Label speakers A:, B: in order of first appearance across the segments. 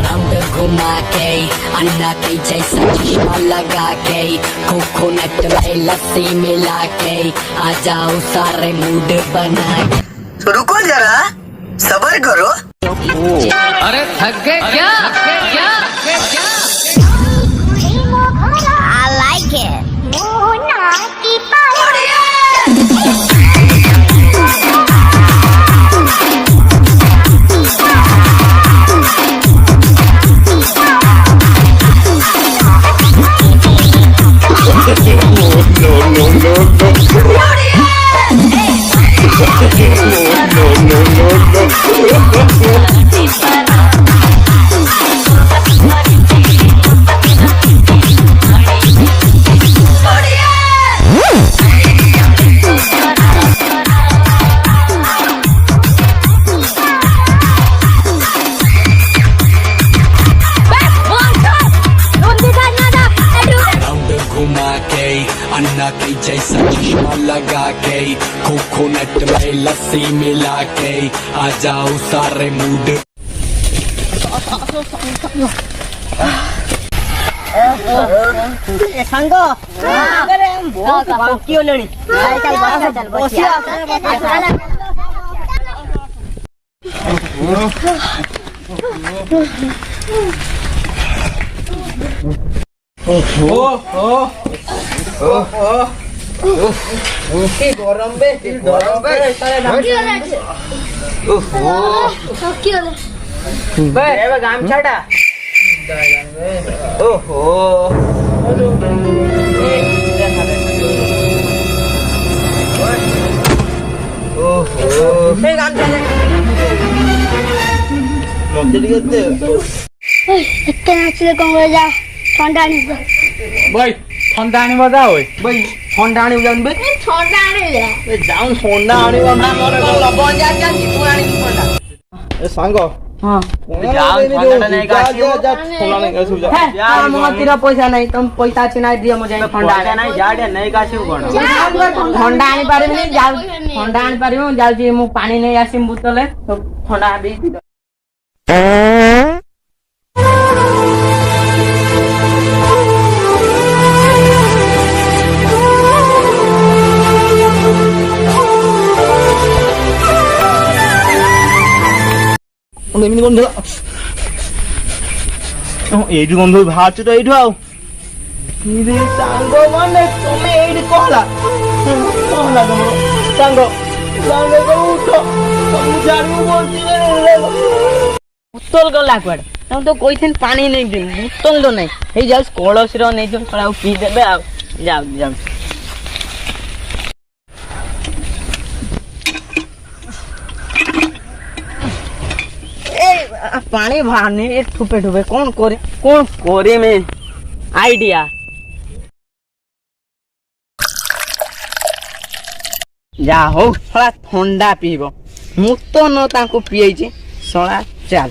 A: Round घुमा के अन्ना के जैसा चश्मा लगा के कोकोनट में लस्सी मिला के आ जाओ सारे मूड बना के।
B: तो रुको जरा सबर करो।
A: अरे थक गए क्या?
C: I like it.
A: अन्ना के जैसा चश्मा लगा के कोकोनट में लस्सी मिला के आ जाओ सारे मूड।
D: सांग बहुत लेनी गरम बे गामछाटा ओहो
C: एते नाचले कौन हो जा ठंडा नहीं
D: भाई ठंडा आनी बजा होय भाई ठंडा आनी जान बे
C: ठंडा नहीं जा
D: ए जाऊन ठंडा आनी बना मोर को लबन जा जा तू आनी ठंडा ए सांग हां जाऊन ठंडा नहीं का जा ठंडा नहीं का सुजा या मोर तेरा पैसा नहीं तुम पैसा छिनाई दियो मुझे ठंडा नहीं जाडे नहीं का छु कोन ठंडा आनी पारे नहीं जाऊ ठंडा आनी पारे जाऊ जी मु पानी नहीं आसी बोतले तो ठंडा भी ଏମିତି ଗନ୍ଧ ଏଇଠି ଗନ୍ଧ ବାହାରୁଛୁ ତ ଏଇଠୁ ଆଉ ସାଙ୍ଗ ମାନେ ତମେ ଏଇଠି କହଲା ତମର ସାଙ୍ଗ ଉଠ ବୋତଲ ଗଲା କୁଆଡେ ତାଙ୍କୁ ତ କହିଥିଲି ପାଣି ନେଇକି ବୋତଲ ତ ନାହିଁ ହେଇ ଯାଉଛି କଳସୀର ନେଇଯିବ ଆଉ ପିଇଦେବେ ଆଉ ଯାଉ पानी बाहरने ठुपे ठुपे कौन करे में आइडिया जा हो थोड़ा ठंडा पीब मु तो न ताको पिए सला चल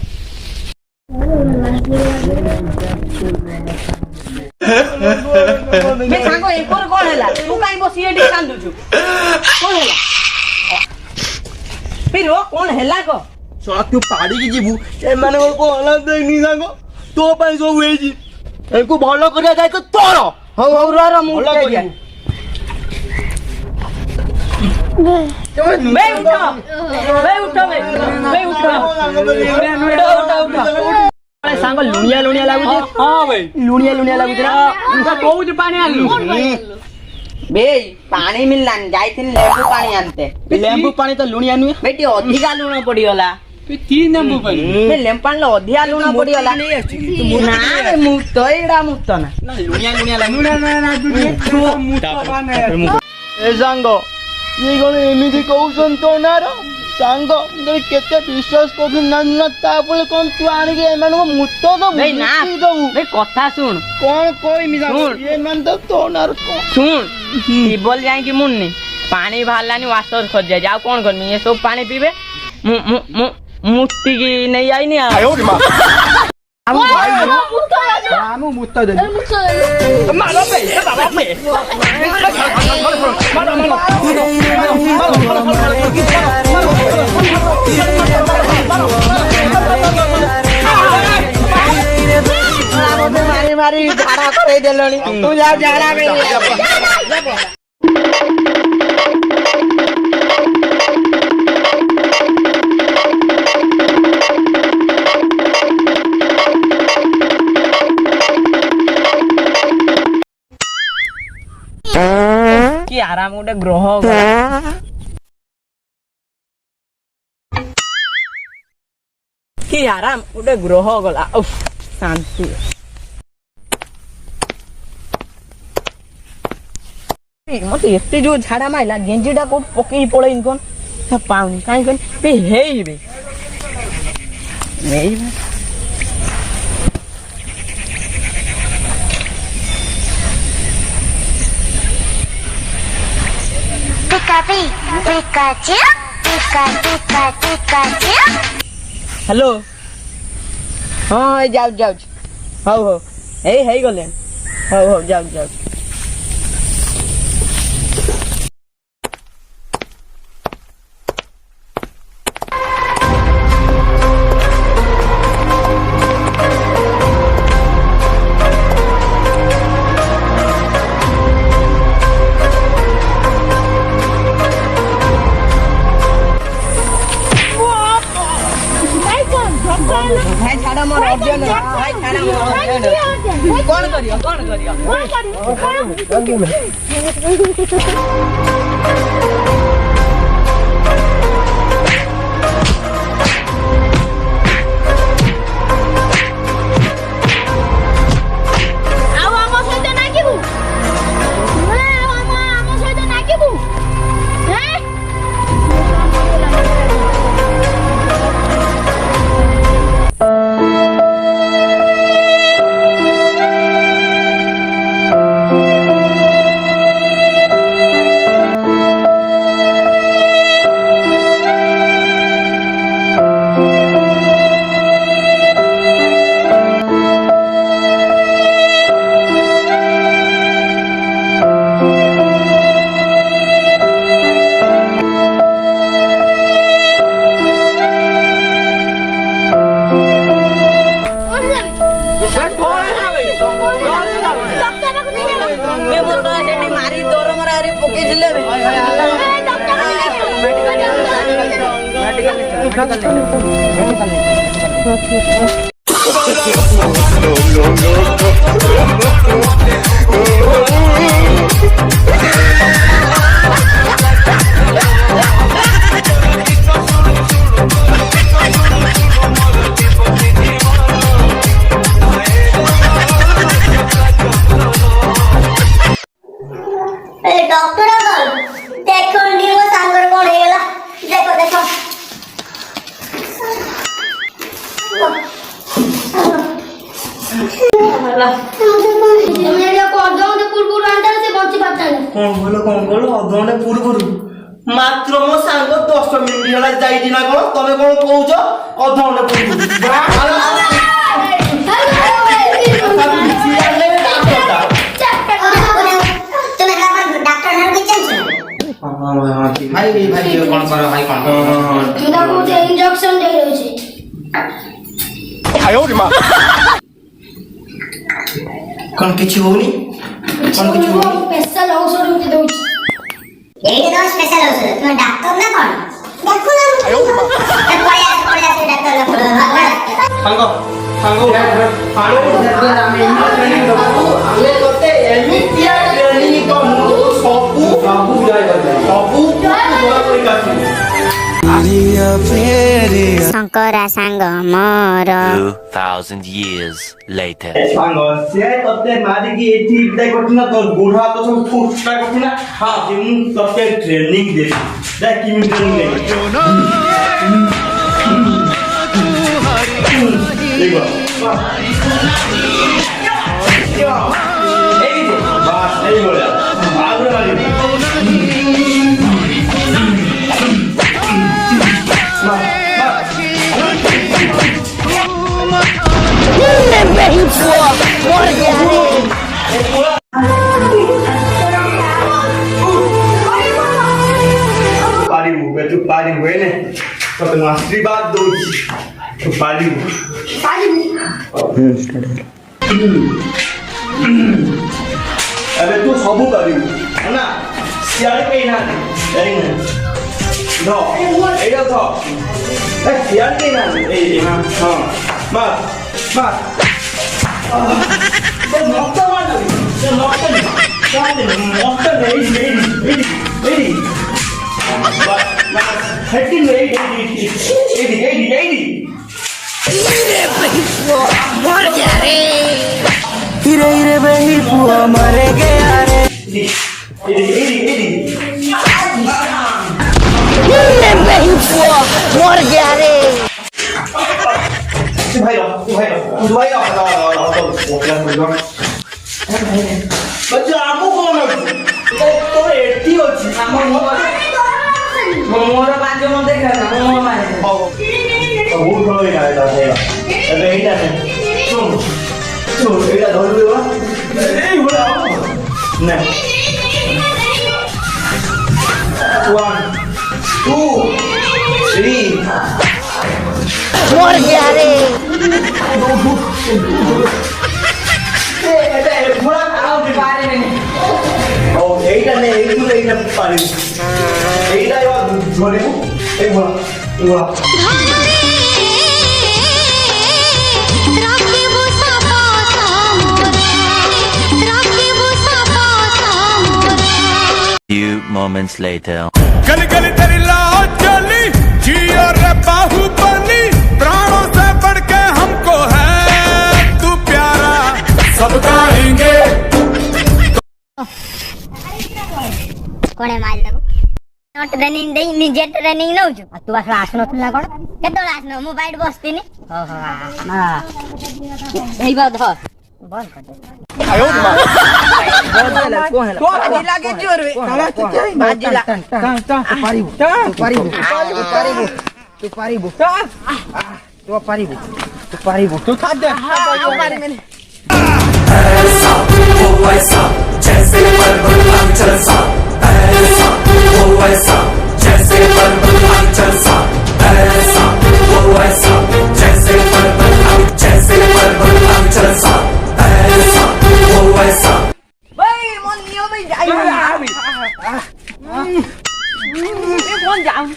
D: मैं सांगो एकोर कोन हैला तू काई बसी एडी कांदु छु कोन हैला फिर वो कोन हैला को सला तू पाड़ी की जीवु ए माने को अलग देनी सांगो तो पाई सब होई जी एको भलो करिया जाय को तोर हो रो मु भलो करिया बे उठो सांग लुणिया लागु हां भाई लुणिया लागु रा कोउ पानी आलु बे पानी मिलला जाइथिन लेंबू पानी आनते लेंबू पानी तो लुणिया नुए बेटी अधिका लुण पड़ीगला तीन लेंबू पानी बे लेंबू पानी लो अधिका लुण पड़ीगला ना मुक्त एडा मुक्त ना लुणिया लागु ना ए सांग ये कोन एमिति कहउसन तो नार सांग तोरे केते विश्वास करु ना तापले कोन तू आनी के एमान को मुत्त दो बे ना बे कथा सुन कोन कोई मिजा ये मान तो नार सुन टीबल जाई कि मुन्नी पानी बाहरलानी वाटर खज जाय जाओ कोन करमी ये सब पानी पीबे मुत्ती की नहीं आई नहीं आयो रे मां हम भाई हम मुत्ता दे मारो पे बाबा पे मारो ମାରି ଝାଡା କରେଇ ଦେଲଣି ତୁ ଯା ଝାଡା କି ଆରାମ ଗୋଟେ ଗ୍ରହ କି ଆରାମ ଗୋଟେ ଗ୍ରହ ଗଲା ଶାନ୍ତି ମତେ ଏତେ ଯୋଉ ଝାଡା ମାଇଲା ଗେଞ୍ଜିଟା କୋଉଠି ପକେଇ ପଳେଇନି କଣ ପାଉନି କାହିଁକି ହେଇଯିବେ हेलो हाँ जाऊ हौ हौ हे गले हौ जाऊ भाई छाड़ा मोर ऑडियो न भाई छाड़ा मोर ऑडियो कौन करियो मारी दौर मरा
E: अधघंटे पूर्व मात्र मो सांग 10 मिनिट होला जाइदिन कोन तमे कोन कहउछ अधघंटे कौन किछि होनी कौन किछि होनी
C: स्पेशल औषध उठे दउछि
F: एई तो स्पेशल औषध तुम डॉक्टर ना कोन देखो ना पड़िया से डॉक्टर
E: सांगो सांगो हमें ट्रेनिंग दबो हमें करते एमितिया ट्रेनिंग को सबू
F: शंकरा सांग मोर
G: 2000 years later
E: सांग से तते मारी की एठी बिदाय करथिना तो बुढ़ा तो सब फुटटा करथिना हां जिम तते ट्रेनिंग दे देख किम ट्रेनिंग ले देखो बस এই बोला आगे वाली पारी हुए ने तो तुम आशीर्वाद दो पारी अबे तू सबू करिबू है ना सियाड़ के ना एई ना नो एडा तो ए सियाड़ के ना ए हां हां मार मार तो नॉक मार दे तो नॉक कर नॉक कर दे ए मार हेडी ए
A: मर गया रे
D: हिरे हिरे बही पुआ मरे गया रे
A: मर गया रे
E: भाई बच्चा आमु कौन तो एटी अछि
D: मोर बाज म देखा ना मोर मारे
E: बहुत बड़ो है अबे एटा ने सुन एटा धर देबा ए होला ना 1 2 3
A: मर गया रे
E: এইটা নে এইটা পারি এইটা এবার ধরিব এই বলা
G: Few moments later.
H: गली गली तेरी लाज जली जियो रे बाहुबली प्राणों से बढ़ के हमको है तू प्यारा सब गाएंगे
F: कोणे मार दबो नॉट रनिंग दे निजे ट्रेनिंग नउ छु तू असला आसनो थला कोण केतोळ आसनो मोबाइल बसतीनी हो हो ना एई बात धर बंद कर दे
D: आयो मा तो आजी लागे जोर वे काला तू क्या बाजी ला ता पारिबो तू खा दे पारी मैंने
H: ऐसा वो वैसा जैसे पर्वत अंचल सा ऐसा वो वैसा जैसे पर्वत अंचल सा ऐसा वो वैसा जैसे पर्वत अंचल सा ऐसा वो वैसा
D: भाई मन नियो में जाई कौन जाऊं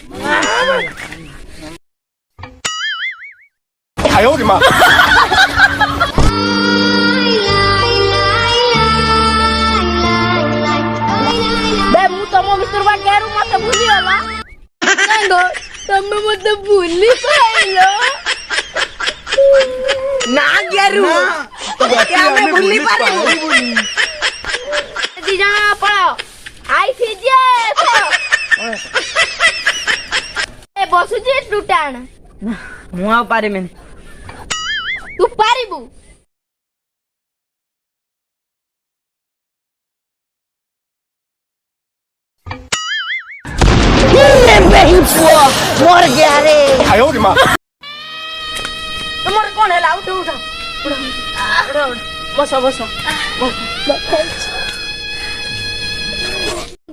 H: 哎呦我的妈！
C: बे मु तम मिस्टर बा केरु मते भूली होला सांगो तम मते भूली पाइलो
D: ना गेरु क्या मैं भूली पारे
C: दी जना पळो आई फिजे ए बसु जे टूटाण
D: मुआ पारे मैंने
C: तू पारिबू
A: मर गया रे
H: 哎呦我的妈！
D: तुमर कौन है लाउ उठा बसो बसो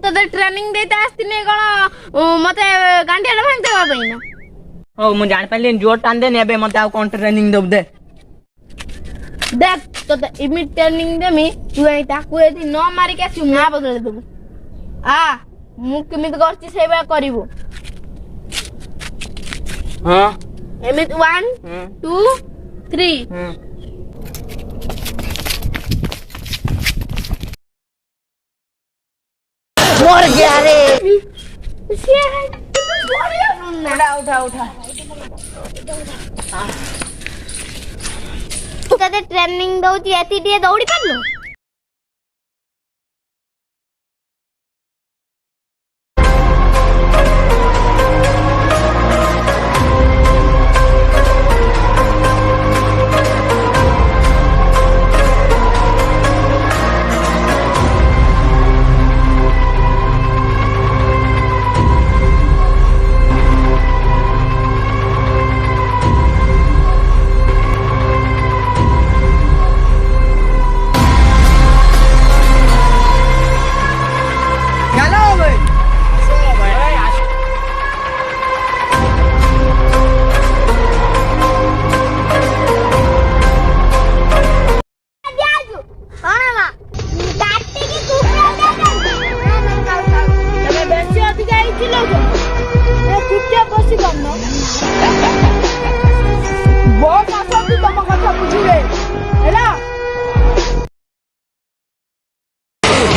C: तते ट्रेनिंग देता आस्तिने कोन मते गांडिया भांग देबा बइना
D: ओ मु जान पाले जोर टान दे नेबे मते आ कोन ट्रेनिंग दब दे
C: देख तते इमिट ट्रेनिंग देमी तू आई ताकू एथि न मारी के सुना बदल देबू आ मु किमित करछि सेबा करिवो
D: हां
C: एमित 1 2 3
A: मर गया रे
C: उठा तते ट्रेनिंग दउची एति टिए दौड़ी पारलो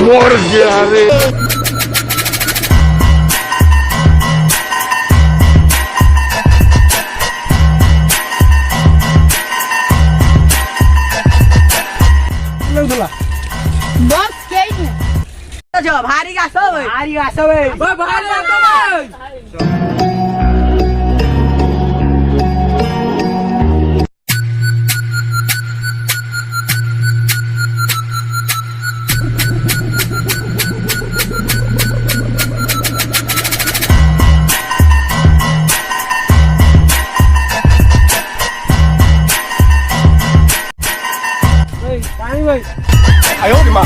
H: मर गया रे
C: बस केही नाही
D: भारी घास भाई
H: 哎呦我的妈！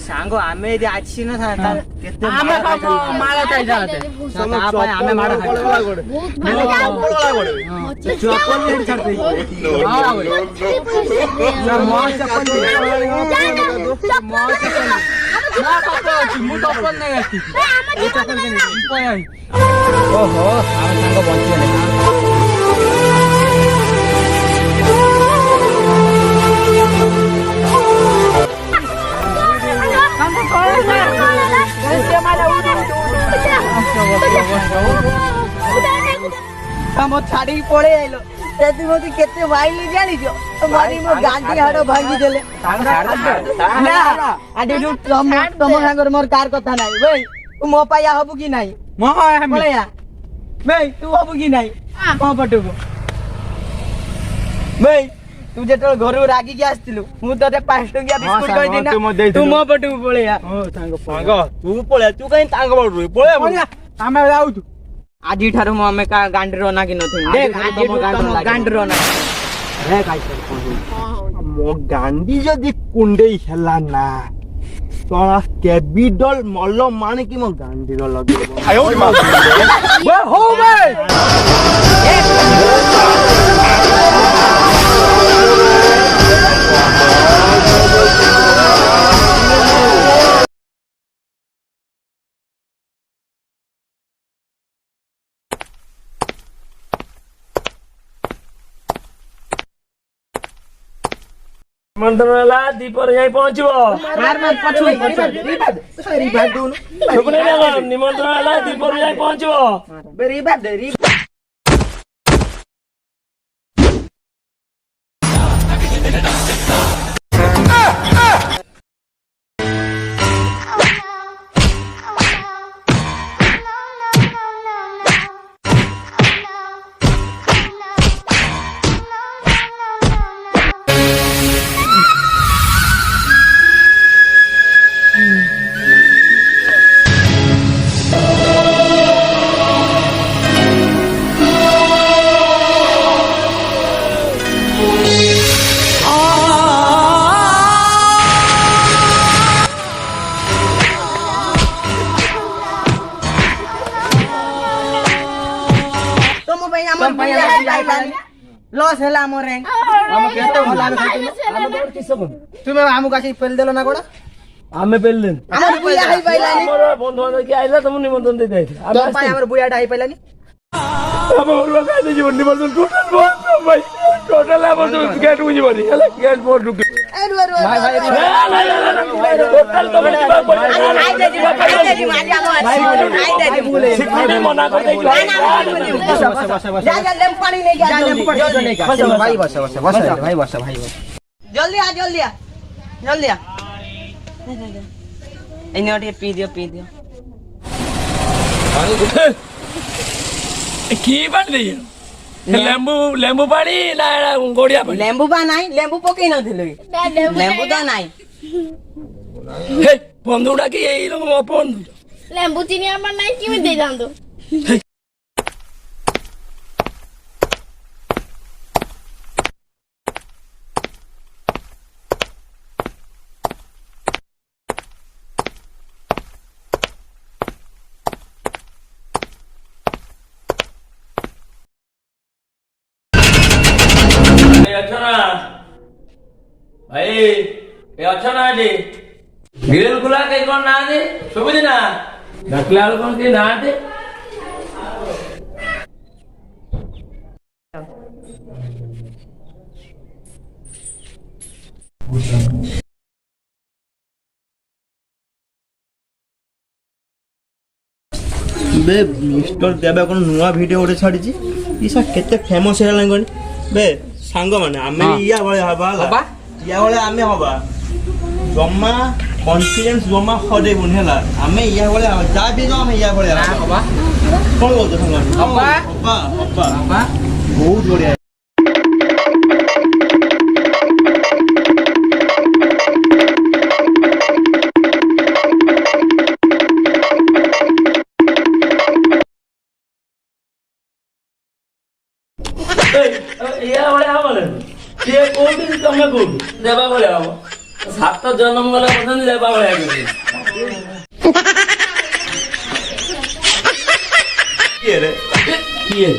D: सांगो आम्ही इथे आजची ना माळा पाहिजे आम्ही माळा ଛାଡି ପଳେଇ ଆଇଲ ସେଠି ମତେ କେତେ ମାଇଲି ଜାଣିଛ ମାରି ମୋ ଗାଣ୍ଡି ହାଡ ଭାଙ୍ଗି ଦେଲେ ତମ ସାଙ୍ଗରେ ମୋର କାର କଥା ନାହିଁ ଭାଇ ତୁ ମୋ ପାଇଆ ହବୁ କି ନାହିଁ ପଳେୟା ଭାଇ ତୁ ହବୁ କି ନାହିଁ ମୋ ପଟକୁ ଭାଇ ତୁ ଯେତେବେଳେ ଘରୁ ରାଗିକି ଆସିଥିଲୁ ମୁଁ ତତେ 5 ଟଙ୍କିଆ ବିସ୍କୁଟ କହିଥିଲି ତୁ ମୋ ପଟକୁ ପଳେୟା
E: ତୁ ପଳେଆ ତୁ କାଇଁ ତାଙ୍କ ପଟରୁ ପଳେଆ
D: ଆମେ ଯାଉଛୁ ଆଜି ଠାରୁ ମୁଁ ଆମେ ଗାଣ୍ଡିର ନାଗି ନଥିଲୁ ଗାଣ୍ଡିର ନାଗି
E: ମୋ ଗାଣ୍ଡି ଯଦି କୁଣ୍ଡେଇ ହେଲା ନା ତୋରା କେବିଡଲ ମଲ ମାଣିକି ମୋ ଗାଣ୍ଡିର ଲଗେଇବ ହଉ ଭାଇ
I: मंत्रणा दीपर जाई पहुंचबो निमंत्रणा दीपर जाई पहुंचबो
D: लॉस है मोर रैंक तुम्हें आमु काशी पेल देलो ना कोड़ा
I: आमे पेललेन
D: हमर बुया हाई पाइलानी
I: हमर बंधु बांधव के आइला तुम निमंत्रण दे दै
D: तो पाई हमर बुया हाई पाइलानी
I: अब और का दे जीवन निमंत्रण टोटल बहुत भाई टोटल अब तो गेट उजी बनी हला गेट बोर्ड रुक भाई टोटल तो बड़ी बात आई दे जी मारिया भाई सिक्योरिटी मना कर दे
D: जा लेम पानी नहीं गया भाई बस भाई जल्दी आ इन्हें पी दियो
I: কি পানি দেই লেম্বু লেম্বু পানি না গড়িয়া পানি
D: লেম্বু বা নাই লেম্বু পকেই নথিলু লেম্বু তো নাই
I: হে বন্ধুটা কি এইরকম বন্ধু
C: লেম্বু চিনি আমার নাই কিমি দেই দাম তো
I: ଭାଇ ଏ ଅଛ ନା ଏଠି ଗ୍ରିଲ ଖୋଲା କେହି କଣ ନାହାନ୍ତି ଶୁଭୁଛି ନା ଡାକିଲା ବେଳକୁ କଣ କେହି ନାହାନ୍ତି
E: বে মিস্ଟর দেবা কোন নୂଆ ଭିଡିଓ ଗୋଟେ ଛାଡିଛି ଇସା କେତେ ଫେମସ ହେଇଗଲାଣି କଣ ବେ ସାଙ୍ଗମାନେ ଆମେ ଇୟା ଭଳିଆ ହବା ଇୟା ଭଳିଆ ଆମେ ହବା ଜମା କନଫିଡେନ୍ସ ଜମା ହରେଇବୁନି ହେଲା ଆମେ ଇୟା ଭଳିଆ ଯାହା ବି ଆମେ ଇୟା ଭଳିଆ ହବା କଣ କହୁଛ ସାଙ୍ଗମାନେ ହବା ବହୁତ ବଢିଆ
I: ଇୟା ଭଳିଆ ହବ ନା ସିଏ କୋଉଠି ତମେ କୋଉଠି ଦେବା ଭଳିଆ ହବ 7 ଜନ୍ମ ଗଲା ପର୍ଯ୍ୟନ୍ତ ଦେବା ଭଳିଆ କିଏ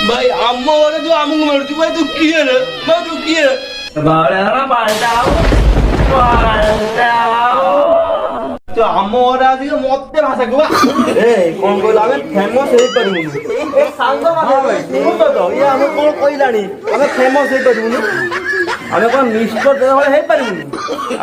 E: ଭାଇ ଆମ ଘରେ ଯୋଉ ଆମକୁ ମିଳୁଛି ଭାଇ ତୁ କିଏ ରେ ଭାଇ ତୁ କିଏ ତ ଆମ ଘରେ ଆସିକି ମତେ ଭାଷା କୁହ ଏ କଣ କହିଲ ଆମେ ଫେମସ ହେଇପାରିବୁନି ଏ ସାଙ୍ଗମାନେ ଶୁଣୁଛ ତ ଇଏ ଆମେ କଣ କହିଲାଣି ଆମେ ଫେମସ ହେଇପାରିବୁନି ଆମେ କଣ ମିଷ୍ଟର ଭଳିଆ ହେଇପାରିବୁନି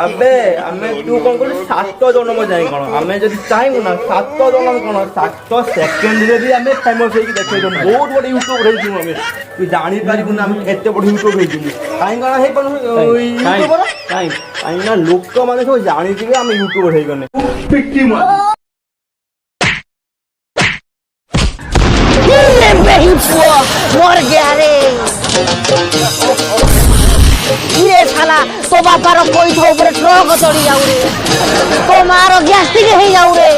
E: ଆବେ ଆମେ ତୁ କଣ କହିଲୁ 7 ଜନ୍ମ ଯାଇ କଣ ଆମେ ଯଦି ଚାହିଁବୁ ନା 7 ଜନ୍ମ କଣ 7 ସେକେଣ୍ଡରେ ବି ଆମେ ଫେମସ ହେଇକି ଦେଖେଇଦେବୁ ବହୁତ ବଡ ୟୁଟ୍ୟୁବ ହେଇଯିବୁ ଆମେ ତୁ ଜାଣିପାରିବୁନି ଆମେ କେତେ ବଡ ୟୁଟ୍ୟୁବ ହେଇଯିବୁ କାହିଁକି କଣ ହେଇପାରୁନୁ ୟୁଟ୍ୟୁବର କାହିଁକି ନା ଲୋକମାନେ ସବୁ ଜାଣିଥିବେ ଆମେ ୟୁଟ୍ୟୁବ ହେଇଗଲେ ପିଟି
D: मर गया रे ये साला तो बापार कोई तो ऊपर ट्रक चढ़ी जाऊ रे तो मार गैस्ट्रिक हे जाऊ रे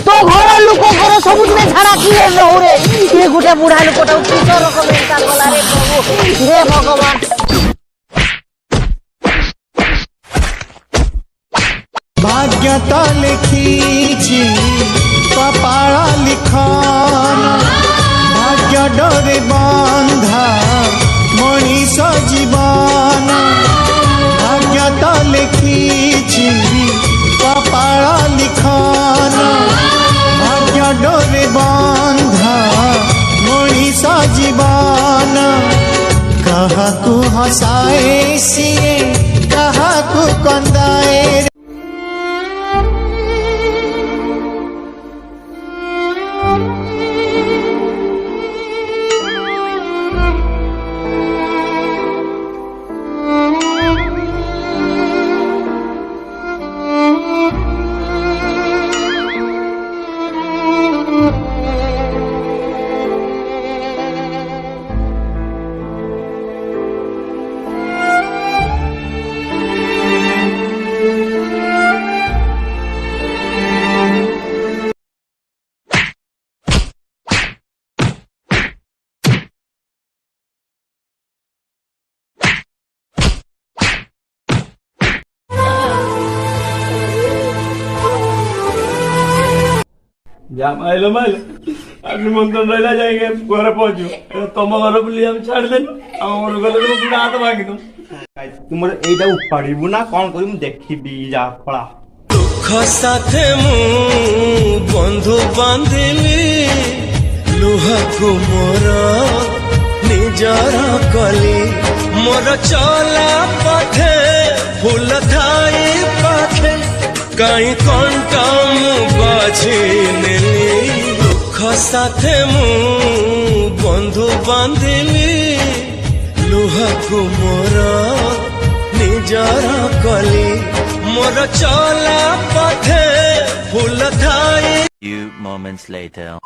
D: तो घर लोक घर सब दिन छाड़ा किए रहू रे ये गुटे बुढ़ा लोकटा किस रकम इंसान गला रे प्रभु हे भगवान
H: भाग्यता लिखी कपाड़ा लिखन भाग्य डरे बंधा मनीष जीवन भाग्यता लिखी कपाड़ा लिखन भाग्य डरे बंधा मनीष जीवन कहा को हंसाए सिए कहा को कंदाए
I: माइलो निमंत्रण रहा जाएंगे घर पहुंचू तुम घर बुली हम छाड़ दे घर गले पूरा हाथ भांगी तुम
E: तुम एटा उपाड़ू ना कौन कर देखी जा फला
H: दुख साथे मु बंधु बांधिली लुहा को मोर निजर कली मोर चला पथे फूल थाई पाखे कहीं कंटा मु बाझी नेली दुख साथे मु बंधु बांधिली लुहा को मोर निजर कली मोर चला पथे फूल Thai
G: Few moments later.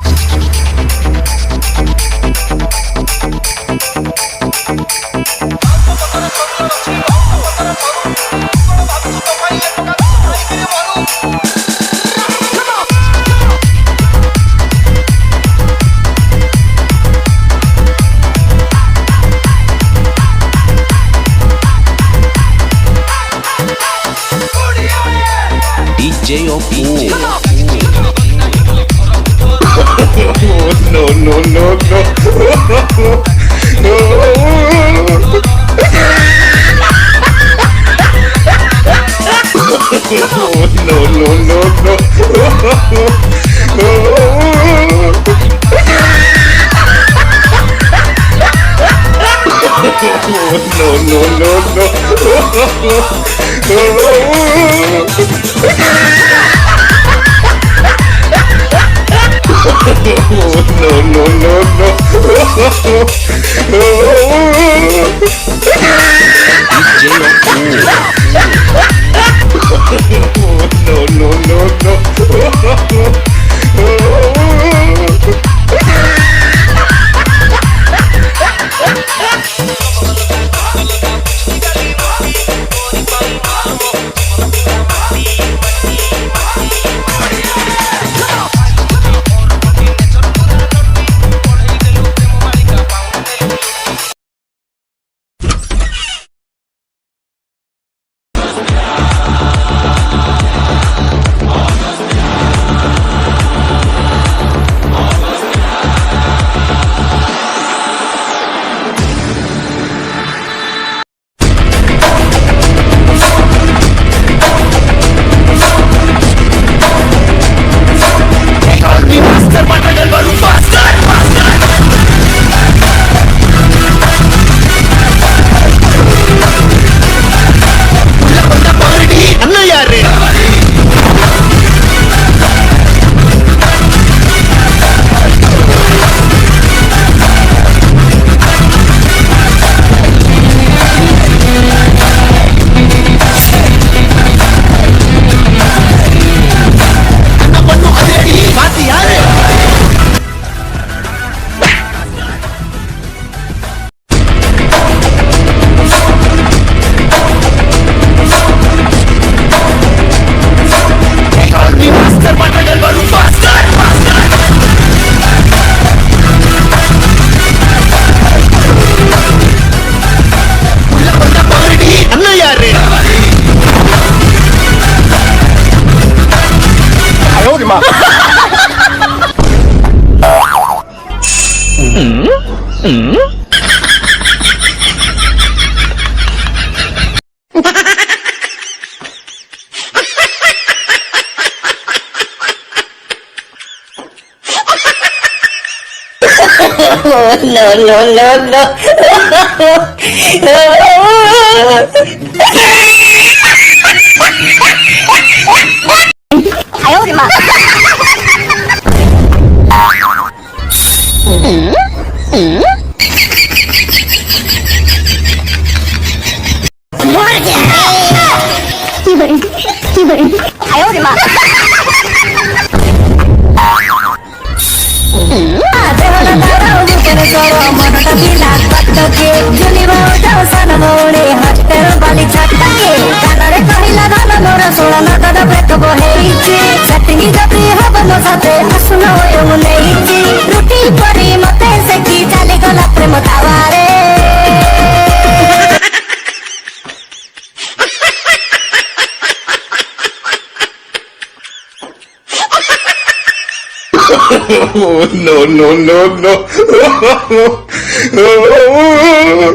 G: DJ of
H: No, no, no, no. No, no, no, no, no, no, no.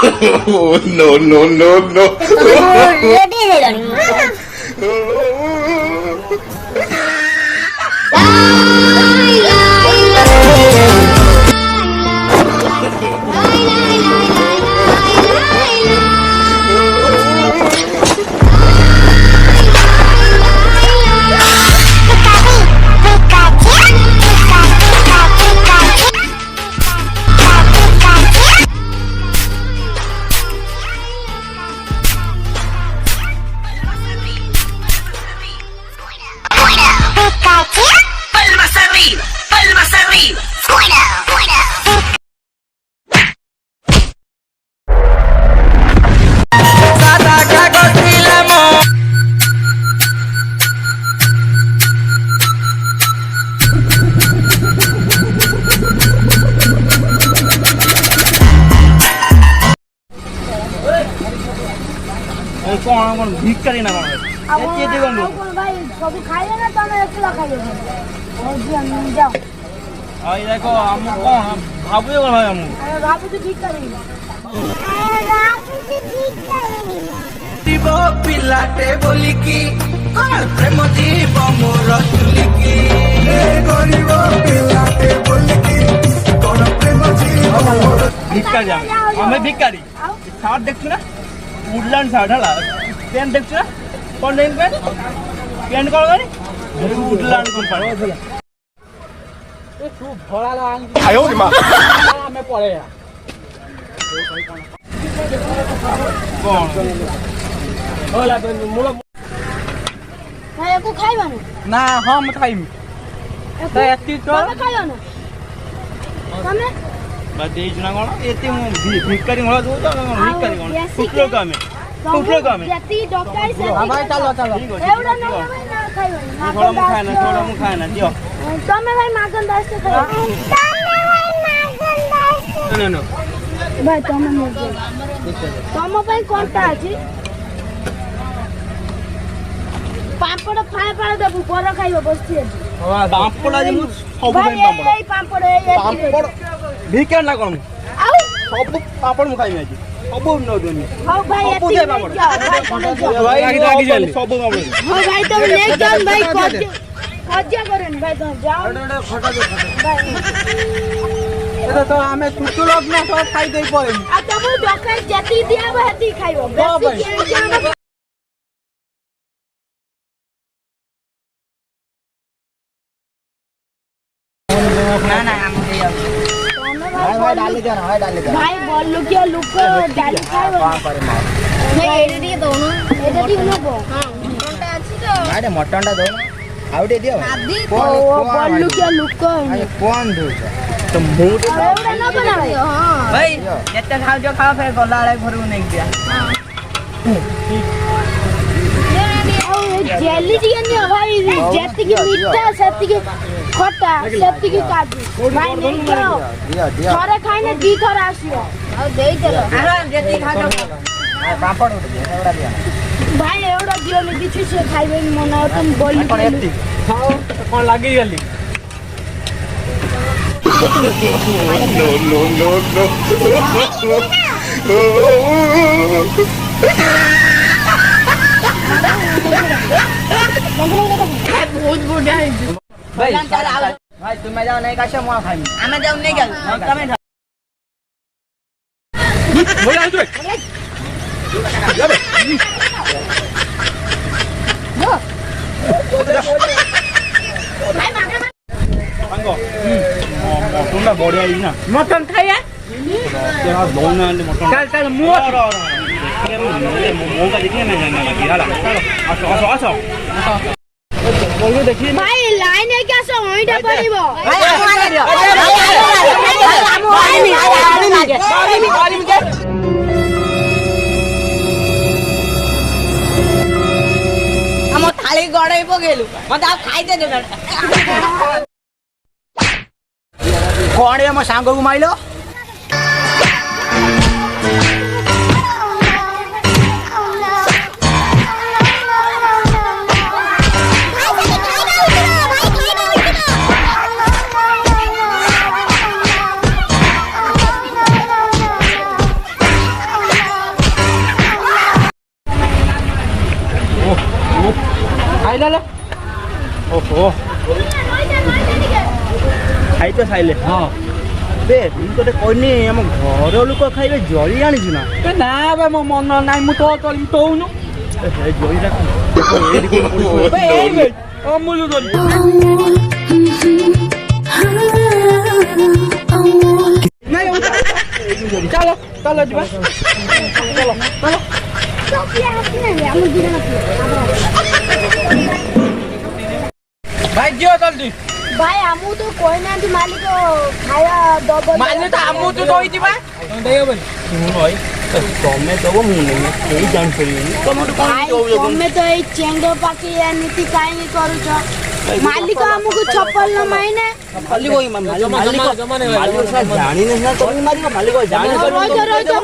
E: no, no, no, no.
F: Ready ହେଇଗଲଣି
B: Palmas arriba, palmas arriba. Fuera, fuera.
D: କଣ ଭିକାରୀ ନା କଣ
C: ଭାଇ ସବୁ ଖାଇଲେ ନା ତମେ ଏକଲା ଖାଇବ ଯାଅ
D: ଏଇ ଦେଖ ଆମକୁ କଣ ଭାବୁଛ କଣ ଭାଇ ଆମକୁ
C: ଭାବୁଛୁ ଠିକ କରିବି
H: ପିଲାଟେ ବୋଲିକି କଣ ପ୍ରେମ ଯିବ ମୋର ଚୁଲିକି ଗରିବ ପିଲାଟେ ବୋଲିକି କଣ ପ୍ରେମ ଯିବ ମୋର
D: ଭିକାରୀ ଆମେ ଭିକାରୀ ସାର୍ଟ ଦେଖଛୁ ନା ଉଡଲାଣ୍ଡ ସାର୍ଟ ହେଲା ପ୍ୟାଣ୍ଟ ଦେଖଛୁ ନା କଣ ନେଇ ପ୍ୟାଣ୍ଟ ପ୍ୟାଣ୍ଟ କଣ କରି ଉଡଲାଣ୍ଡ କମ୍ପାନୀ ତୁ ଭଡ଼ା ଆମେ ପଳେଇବା
C: ୟାକୁ ଖାଇବାନି
D: ନା ହଁ ମୁଁ ଖାଇବି ଏତିକି
C: ତମେ ଖାଇବ ନା ତମେ
D: ଦେଇଛୁ ନା କଣ ଏତେ ମୁଁ ଭିକାରୀ ଭଡ଼ା ଦଉଛ ଭିକାରୀ କଣ କୁକୁରକୁ ଆମେ କୁକୁରକୁ ଆମେ
C: ଯେତିକି ଡକାଇ
D: ଭାଇ ଚାଲ ଚାଲ
C: ଏଉଡା ନା ଖାଇବାନି
D: ମୁଁ ଖାଏ ନା ଦିଅ
C: ତମେ ଭାଇ ମାଗନ୍ତା ଆସିତେ ଖାଇବ ଭାଇ ତମେ ତମ ପାଇଁ କଣ୍ଟା ଅଛି ପାମ୍ପଡ଼ ଫାଳେ ଫାଳେ ଦେବୁ ବର ଖାଇବ ବସିଛି
D: ପାମ୍ପଡ଼ ଆଜି ମୁଁ ସବୁ
C: ଭାଇ
D: ପାଇଁ
C: ଏଇ ପାମ୍ପଡ଼
D: ପାମ୍ପଡ଼ ଭିକାରୀ ନା କଣ
C: ଆଉ
D: ସବୁ ପାମ୍ପଡ଼ ମୁଁ ଖାଇବି ଆଜି ସବୁ ନଉଛନ୍ତି
C: ହଉ ଭାଇ
D: ସବୁ
C: ଏତିକି
D: ଦେ ପାମ୍ପଡ଼ ସବୁ
C: ହଉ ଭାଇ ତମେ ନେଇ ଯାଅ ଭାଇ ଖର୍ଚ୍ଚ କରେନି ଭାଇ ତମେ ଯାଅ
D: ତ ଆମେ ଛୁଟୁ ଲୋକ ନା ସବୁ ଖାଇଦେଇ ପଳେଇବୁ
C: ଆଉ ତମକୁ ଦରକାର ଯେତିକି ଦିଆହବ ସେତିକି ଖାଇବ ବେଶୀ କିଣିକି ଆଣ ଭାଇ ବଲୁକିଆ ଲୋକ ଡାଲି ଖାଇବ ଏଇଟା ଟିକେ ଦଉନ ଏଇଟା ଟିକେ ନବ
D: ମଟନ ଟା ଦଉନ ଆଉ ଟିକେ ଦିଅ
C: ବଲୁକିଆ ଲୋକ
D: କଣ ଦଉଛ ତ ମୁଁ
C: ଏଇଟା ନବ ନା ଭାଇ
D: ଭାଇ ଯେତେ ଖାଉଛ ଖାଅ ଫେର ଗଲା ବେଳେ ଘରକୁ ନେଇକି ଦିଆ
C: ଆଉ ଜେଲି ଟିକେ ନିଅ ଭାଇ ଯେତିକି ମିଠା ସେତିକି ଖଟା ସେତିକି କାଜୁ ଭାଇ ନେଇଯାଅ ଥରେ ଖାଇଲେ ଦି ଥର ଆସିବ ଆଉ ଦେଇଦେଲ
D: ଯେତିକି ଖାଉଛ ପାମ୍ପଡ଼
C: ଭାଇ ଏଗୁଡ଼ା ଦିଅନି କିଛି ସେ ଖାଇବେନି ମନ ତମେ ବଲି
D: କଣ ଲାଗିଗଲି
E: No, no, no, no.
C: ବହୁତ ବଢିଆ ହେଇଛି
D: ଭାଇ ତୁମେ ଯାଅ ନେଇ କାଶ ମୁଁ ଖାଇବି ଆମେ ଯାଉ ନେଇ ଯାଉ ତମେ ମଟନଟା ବଢିଆ ହେଇଛି ନା
C: ମଟନ ଖାଇବା
D: ଦଉନାହାନ୍ତି ମଟନ ଚାଲ ଚାଲ ମୁଁ ଦେଖିଲେ ନା ଆସ ଆସ ଆସ ଦେଖି
C: ଭାଇ ଲାଇନ ହେଇକି ଆସ ଅଇଁଠା ପଡିବ
F: ଆମ ଥାଳି ଗଡେଇ ପକେଇଲୁ ମତେ ଆଉ ଖାଇତେ ଦେବେ
D: କଣ ମୋ ସାଙ୍ଗକୁ ମାଇଲ
E: ଓ ଖାଇ ତ ସାଇଲେ
I: ହଁ
E: ବେ ମୁଁ ତୋତେ କହିନି ଆମ ଘର ଲୋକ ଖାଇବେ ଜଳି ଆଣିଛୁ ନା
I: ନା ବେ ମୋ ମନ ନାହିଁ ମୁଁ ତ ତୋଳି ତୋଉନୁ
E: ଜଳିଟା
I: ଅମୁଲ ତୋଳି ଚାଲ ଚାଲ ଯିବା ଭାଇ ଯିଅ ଜଲ୍ଦି
C: ଭାଇ ଆମକୁ ତ କହିନାହାନ୍ତି ମାଲିକ ଖାଇବା ଦବ
I: ମାଲିକ ଆମକୁ ତୁ କହିଯିବା
E: ତମେ ଦବ ମୁଁ ନେବି କେହି ଜାଣିପାରିବେନି
C: ଭାଇ ତମେ ତ ଏଇ ଚେଙ୍ଗ ପାଖି ଏମିତି କାହିଁକି କରୁଛ ମାଲିକ ଆମକୁ ଛପଲ ମାଇନେ
E: ମାଲିକ ଜାଣିନେ ସିନା ତମେ ମାରିବ ମାଲିକ
C: ରହିଛ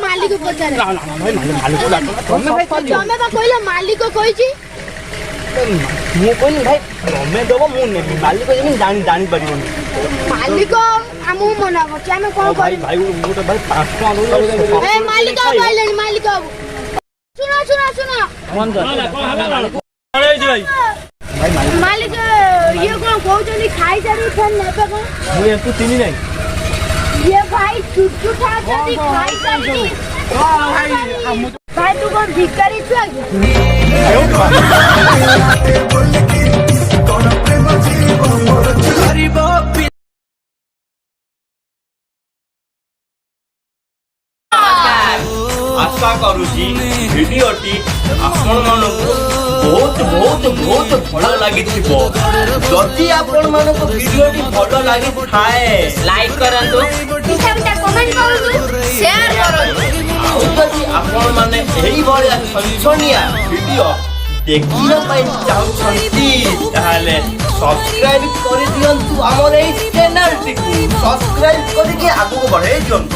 C: ମାଲିକ ପଚାରେ
E: ତମେ ଭାଇ
C: ତମେ ବା କହିଲ ମାଲିକ କହିଛି
E: ମୁଁ କହିଲି ଭାଇ ତମେ ଦବ ମୁଁ ନେବି ମାଲିକ ଯେମିତି ଜାଣିପାରିବନି
C: ମାଲିକ ଆମକୁ ମନା କରୁଛି ଆମେ କଣ
E: ଭାଇ
C: କରିବୁ
E: ଭାଇ ମୁଁ ତ ଭାଇ 5 ଟଙ୍କା
C: ଏ ମାଲିକ କହିଲେଣି ମାଲିକ ଶୁଣ ଶୁଣ ଶୁଣ ମାଲିକ ଇଏ କଣ କହୁଛନ୍ତି ଖାଇସାରି ଫେର ନେବେ କଣ
E: ମୁଁ ଏକୁ ଚିନି ନାହିଁ
C: ଇଏ ଭାଇ ଚୁଟୁ ଖାଉଛନ୍ତି ଖାଇସାରି ଭାଇ ତୁ କଣ ଭିକାରୀ ଛୁଆ କି
E: आशा करुची भिडियोटी आपण मानकु बहुत बहुत बहुत भल लागि थिबो जदि आपण मानकु भिडियोटी भल लागि थाए
F: लाइक करंतु पिछा कमेंट करंतु शेयर करंतु
E: ଆଉ ଯଦି ଆପଣ ମାନେ ଏହି ଭଳିଆ ସନସନିଆ ଭିଡିଓ ଦେଖିବା ପାଇଁ ଚାହୁଁଛନ୍ତି ତାହେଲେ ସବସ୍କ୍ରାଇବ କରିଦିଅନ୍ତୁ ଆମର ଏଇ ଚ୍ୟାନେଲଟିକୁ ସବସ୍କ୍ରାଇବ କରିକି ଆଗକୁ ବଢେଇ ଦିଅନ୍ତୁ।